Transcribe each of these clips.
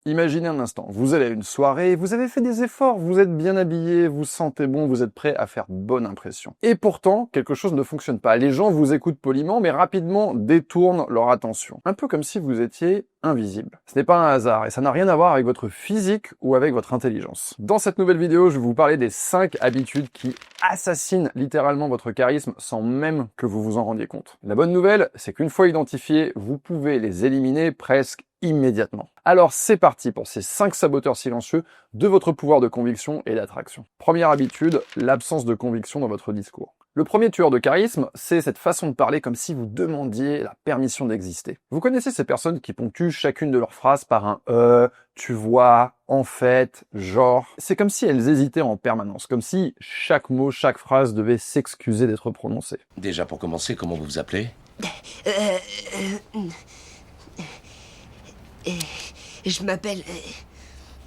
Imaginez un instant, vous allez à une soirée, vous avez fait des efforts, vous êtes bien habillé, vous sentez bon, vous êtes prêt à faire bonne impression. Et pourtant, quelque chose ne fonctionne pas. Les gens vous écoutent poliment, mais rapidement détournent leur attention. Un peu comme si vous étiez invisible. Ce n'est pas un hasard, et ça n'a rien à voir avec votre physique ou avec votre intelligence. Dans cette nouvelle vidéo, je vais vous parler des 5 habitudes qui assassinent littéralement votre charisme sans même que vous vous en rendiez compte. La bonne nouvelle, c'est qu'une fois identifiées, vous pouvez les éliminer presque immédiatement. Alors c'est parti pour ces 5 saboteurs silencieux de votre pouvoir de conviction et d'attraction. Première habitude, l'absence de conviction dans votre discours. Le premier tueur de charisme, c'est cette façon de parler comme si vous demandiez la permission d'exister. Vous connaissez ces personnes qui ponctuent chacune de leurs phrases par un tu vois, en fait, genre. C'est comme si elles hésitaient en permanence, comme si chaque mot, chaque phrase devait s'excuser d'être prononcée. Déjà pour commencer, comment vous vous appelez? Je m'appelle...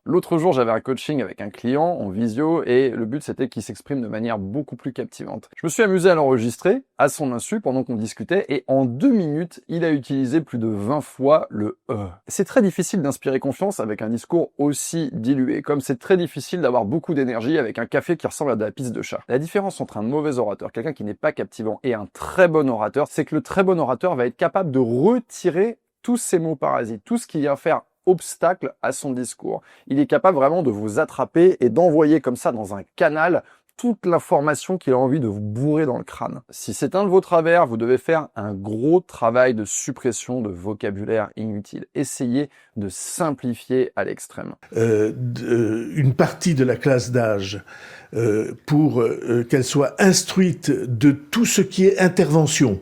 L'autre jour, j'avais un coaching avec un client en visio et le but c'était qu'il s'exprime de manière beaucoup plus captivante. Je me suis amusé à l'enregistrer à son insu pendant qu'on discutait et en 2 minutes, il a utilisé plus de 20 fois le « C'est très difficile d'inspirer confiance avec un discours aussi dilué, comme c'est très difficile d'avoir beaucoup d'énergie avec un café qui ressemble à de la pisse de chat. La différence entre un mauvais orateur, quelqu'un qui n'est pas captivant, et un très bon orateur, c'est que le très bon orateur va être capable de retirer tous ces mots parasites, tout ce qui vient faire obstacle à son discours. Il est capable vraiment de vous attraper et d'envoyer comme ça dans un canal toute l'information qu'il a envie de vous bourrer dans le crâne. Si c'est un de vos travers, vous devez faire un gros travail de suppression de vocabulaire inutile. Essayez de simplifier à l'extrême. Une partie de la classe d'âge, pour qu'elle soit instruite de tout ce qui est intervention,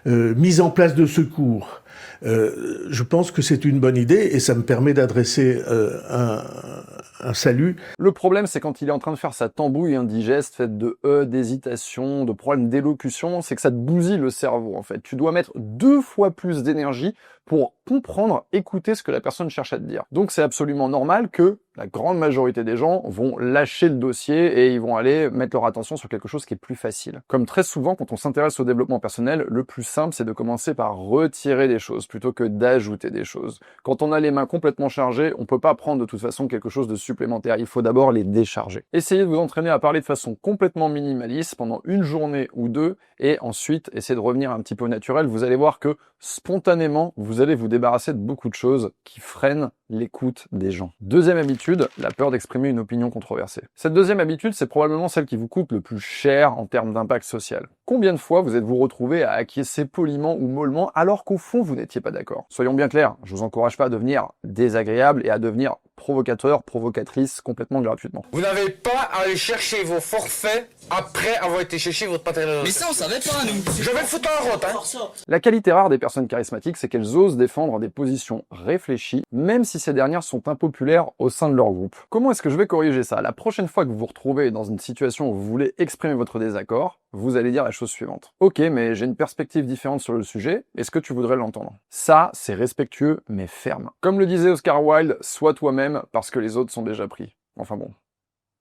mise en place de secours, je pense que c'est une bonne idée et ça me permet d'adresser un salut. Le problème, c'est quand il est en train de faire sa tambouille indigeste, faite de d'hésitation, de problèmes d'élocution, c'est que ça te bousille le cerveau, en fait. Tu dois mettre 2 fois plus d'énergie pour comprendre, écouter ce que la personne cherche à te dire. Donc c'est absolument normal que la grande majorité des gens vont lâcher le dossier et ils vont aller mettre leur attention sur quelque chose qui est plus facile. Comme très souvent, quand on s'intéresse au développement personnel, le plus simple, c'est de commencer par retirer des choses plutôt que d'ajouter des choses. Quand on a les mains complètement chargées, on peut pas prendre de toute façon quelque chose de supplémentaire. Il faut d'abord les décharger. Essayez de vous entraîner à parler de façon complètement minimaliste pendant une journée ou 2 et ensuite essayez de revenir un petit peu au naturel. Vous allez voir que spontanément, vous allez vous débarrasser de beaucoup de choses qui freinent l'écoute des gens. Deuxième habitude, la peur d'exprimer une opinion controversée. Cette deuxième habitude, c'est probablement celle qui vous coûte le plus cher en termes d'impact social. Combien de fois vous êtes-vous retrouvé à acquiescer poliment ou mollement alors qu'au fond vous n'étiez pas d'accord? Soyons bien clairs, je vous encourage pas à devenir désagréable et à devenir provocateur, provocatrice complètement gratuitement. Vous n'avez pas à aller chercher vos forfaits après avoir été chercher votre matériel. Mais ça on savait pas nous. Je vais le foutre en route, hein. La qualité rare des personnes charismatiques, c'est qu'elles osent défendre des positions réfléchies, même si ces dernières sont impopulaires au sein de leur groupe. Comment est-ce que je vais corriger ça? La prochaine fois que vous vous retrouvez dans une situation où vous voulez exprimer votre désaccord, vous allez dire la chose suivante. Ok, mais j'ai une perspective différente sur le sujet, est-ce que tu voudrais l'entendre? Ça, c'est respectueux, mais ferme. Comme le disait Oscar Wilde, sois toi-même parce que les autres sont déjà pris. Enfin bon.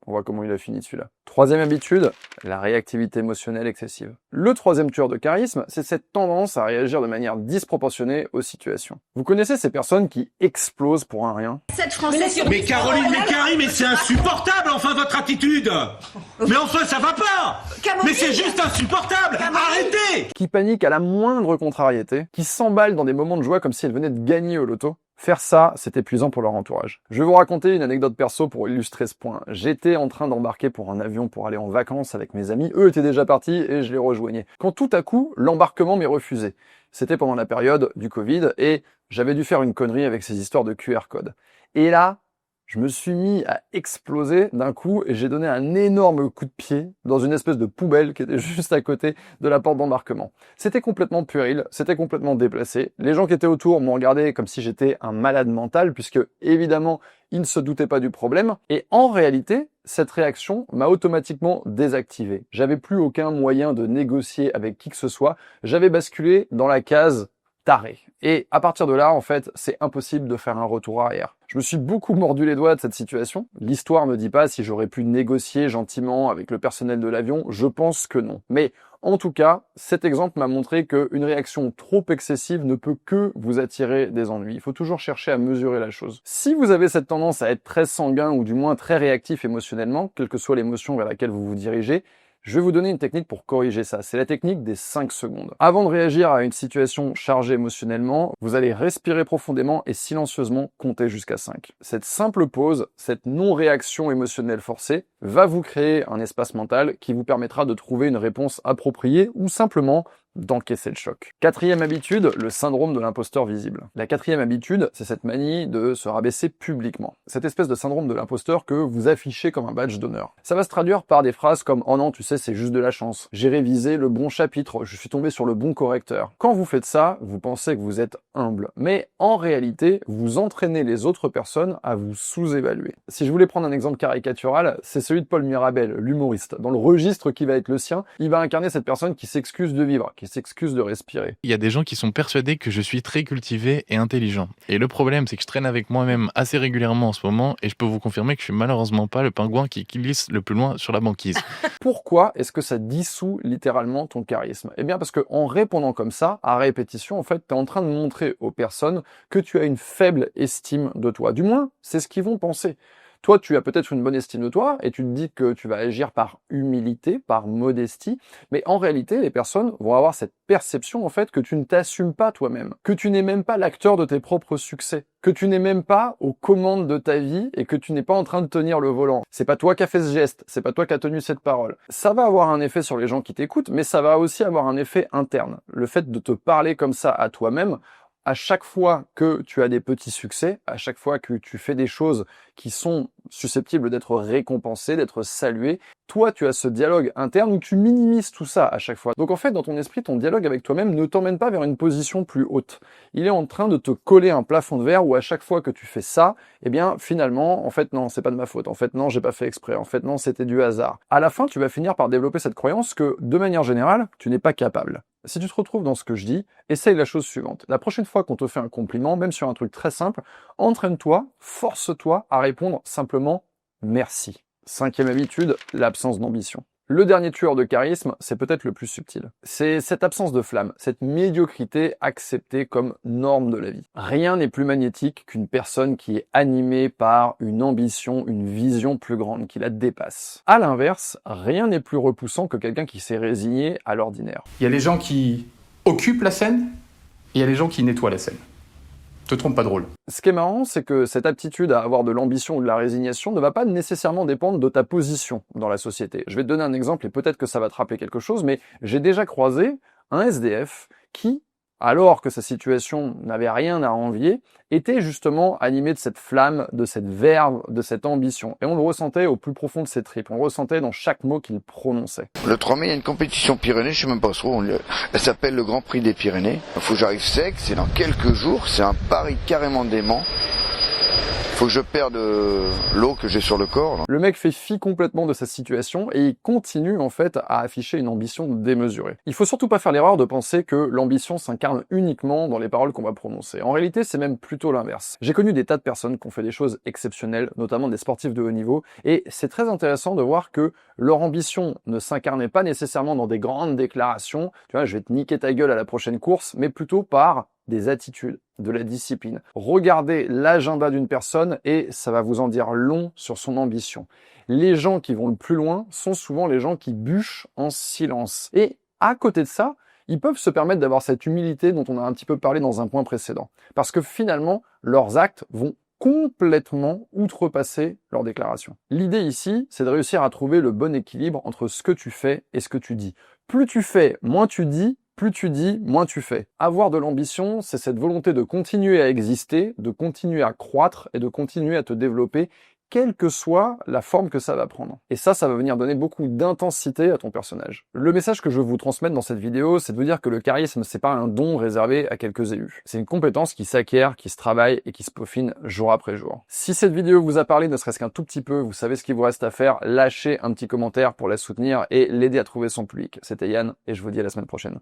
On voit comment il a fini celui-là. Troisième habitude, la réactivité émotionnelle excessive. Le troisième tueur de charisme, c'est cette tendance à réagir de manière disproportionnée aux situations. Vous connaissez ces personnes qui explosent pour un rien? Cette française... Mais Caroline, mais Carrie, mais c'est insupportable, enfin, votre attitude. Mais enfin, ça va pas. Mais c'est juste insupportable. Arrêtez. Qui paniquent à la moindre contrariété, qui s'emballent dans des moments de joie comme si elles venaient de gagner au loto. Faire ça, c'est épuisant pour leur entourage. Je vais vous raconter une anecdote perso pour illustrer ce point. J'étais en train d'embarquer pour un avion pour aller en vacances avec mes amis. Eux étaient déjà partis et je les rejoignais. Quand tout à coup, l'embarquement m'est refusé. C'était pendant la période du Covid et j'avais dû faire une connerie avec ces histoires de QR code. Et là, je me suis mis à exploser d'un coup et j'ai donné un énorme coup de pied dans une espèce de poubelle qui était juste à côté de la porte d'embarquement. C'était complètement puéril, c'était complètement déplacé. Les gens qui étaient autour m'ont regardé comme si j'étais un malade mental puisque, évidemment, ils ne se doutaient pas du problème. Et en réalité, cette réaction m'a automatiquement désactivé. J'avais plus aucun moyen de négocier avec qui que ce soit. J'avais basculé dans la case taré. Et à partir de là, en fait, c'est impossible de faire un retour arrière. Je me suis beaucoup mordu les doigts de cette situation. L'histoire me dit pas si j'aurais pu négocier gentiment avec le personnel de l'avion. Je pense que non. Mais en tout cas, cet exemple m'a montré qu'une réaction trop excessive ne peut que vous attirer des ennuis. Il faut toujours chercher à mesurer la chose. Si vous avez cette tendance à être très sanguin ou du moins très réactif émotionnellement, quelle que soit l'émotion vers laquelle vous vous dirigez, je vais vous donner une technique pour corriger ça. C'est la technique des 5 secondes. Avant de réagir à une situation chargée émotionnellement, vous allez respirer profondément et silencieusement compter jusqu'à 5. Cette simple pause, cette non-réaction émotionnelle forcée, va vous créer un espace mental qui vous permettra de trouver une réponse appropriée ou simplement d'encaisser le choc. Quatrième habitude, le syndrome de l'imposteur visible. La quatrième habitude, c'est cette manie de se rabaisser publiquement. Cette espèce de syndrome de l'imposteur que vous affichez comme un badge d'honneur. Ça va se traduire par des phrases comme « Oh non, tu sais, c'est juste de la chance. J'ai révisé le bon chapitre. Je suis tombé sur le bon correcteur. » Quand vous faites ça, vous pensez que vous êtes humble. Mais en réalité, vous entraînez les autres personnes à vous sous-évaluer. Si je voulais prendre un exemple caricatural, c'est celui de Paul Mirabel, l'humoriste. Dans le registre qui va être le sien, il va incarner cette personne qui s'excuse de vivre, qui s'excuse de respirer. Il y a des gens qui sont persuadés que je suis très cultivé et intelligent. Et le problème, c'est que je traîne avec moi-même assez régulièrement en ce moment et je peux vous confirmer que je suis malheureusement pas le pingouin qui glisse le plus loin sur la banquise. Pourquoi est-ce que ça dissout littéralement ton charisme? Eh bien parce que en répondant comme ça, à répétition, en fait, tu es en train de montrer aux personnes que tu as une faible estime de toi. Du moins, c'est ce qu'ils vont penser. Toi, tu as peut-être une bonne estime de toi et tu te dis que tu vas agir par humilité, par modestie, mais en réalité, les personnes vont avoir cette perception en fait que tu ne t'assumes pas toi-même, que tu n'es même pas l'acteur de tes propres succès, que tu n'es même pas aux commandes de ta vie et que tu n'es pas en train de tenir le volant. C'est pas toi qui as fait ce geste, c'est pas toi qui as tenu cette parole. Ça va avoir un effet sur les gens qui t'écoutent, mais ça va aussi avoir un effet interne. Le fait de te parler comme ça à toi-même, à chaque fois que tu as des petits succès, à chaque fois que tu fais des choses qui sont susceptibles d'être récompensées, d'être saluées, toi, tu as ce dialogue interne où tu minimises tout ça à chaque fois. Donc en fait, dans ton esprit, ton dialogue avec toi-même ne t'emmène pas vers une position plus haute. Il est en train de te coller un plafond de verre où à chaque fois que tu fais ça, eh bien finalement, en fait non, c'est pas de ma faute. En fait non, j'ai pas fait exprès. En fait non, c'était du hasard. À la fin, tu vas finir par développer cette croyance que, de manière générale, tu n'es pas capable. Si tu te retrouves dans ce que je dis, essaye la chose suivante. La prochaine fois qu'on te fait un compliment, même sur un truc très simple, entraîne-toi, force-toi à répondre simplement « merci ». Cinquième habitude, l'absence d'ambition. Le dernier tueur de charisme, c'est peut-être le plus subtil. C'est cette absence de flamme, cette médiocrité acceptée comme norme de la vie. Rien n'est plus magnétique qu'une personne qui est animée par une ambition, une vision plus grande, qui la dépasse. À l'inverse, rien n'est plus repoussant que quelqu'un qui s'est résigné à l'ordinaire. Il y a les gens qui occupent la scène, et il y a les gens qui nettoient la scène. Te trompe pas de rôle. Ce qui est marrant, c'est que cette aptitude à avoir de l'ambition ou de la résignation ne va pas nécessairement dépendre de ta position dans la société. Je vais te donner un exemple et peut-être que ça va te rappeler quelque chose, mais j'ai déjà croisé un SDF qui, alors que sa situation n'avait rien à envier, était justement animé de cette flamme, de cette verve, de cette ambition. Et on le ressentait au plus profond de ses tripes, on le ressentait dans chaque mot qu'il prononçait. Le 3 mai, il y a une compétition Pyrénées, je sais même pas trop, elle s'appelle le Grand Prix des Pyrénées. Il faut que j'arrive sec, c'est dans quelques jours, c'est un pari carrément dément. Faut que je perde l'eau que j'ai sur le corps. Le mec fait fi complètement de sa situation et il continue en fait à afficher une ambition démesurée. Il faut surtout pas faire l'erreur de penser que l'ambition s'incarne uniquement dans les paroles qu'on va prononcer. En réalité, c'est même plutôt l'inverse. J'ai connu des tas de personnes qui ont fait des choses exceptionnelles, notamment des sportifs de haut niveau, et c'est très intéressant de voir que leur ambition ne s'incarnait pas nécessairement dans des grandes déclarations, tu vois, je vais te niquer ta gueule à la prochaine course, mais plutôt par des attitudes, de la discipline. Regardez l'agenda d'une personne et ça va vous en dire long sur son ambition. Les gens qui vont le plus loin sont souvent les gens qui bûchent en silence. Et à côté de ça, ils peuvent se permettre d'avoir cette humilité dont on a un petit peu parlé dans un point précédent. Parce que finalement, leurs actes vont complètement outrepasser leurs déclarations. L'idée ici, c'est de réussir à trouver le bon équilibre entre ce que tu fais et ce que tu dis. Plus tu fais, moins tu dis, plus tu dis, moins tu fais. Avoir de l'ambition, c'est cette volonté de continuer à exister, de continuer à croître et de continuer à te développer, quelle que soit la forme que ça va prendre. Et ça va venir donner beaucoup d'intensité à ton personnage. Le message que je veux vous transmettre dans cette vidéo, c'est de vous dire que le charisme, c'est pas un don réservé à quelques élus. C'est une compétence qui s'acquiert, qui se travaille et qui se peaufine jour après jour. Si cette vidéo vous a parlé, ne serait-ce qu'un tout petit peu, vous savez ce qu'il vous reste à faire, lâchez un petit commentaire pour la soutenir et l'aider à trouver son public. C'était Yann et je vous dis à la semaine prochaine.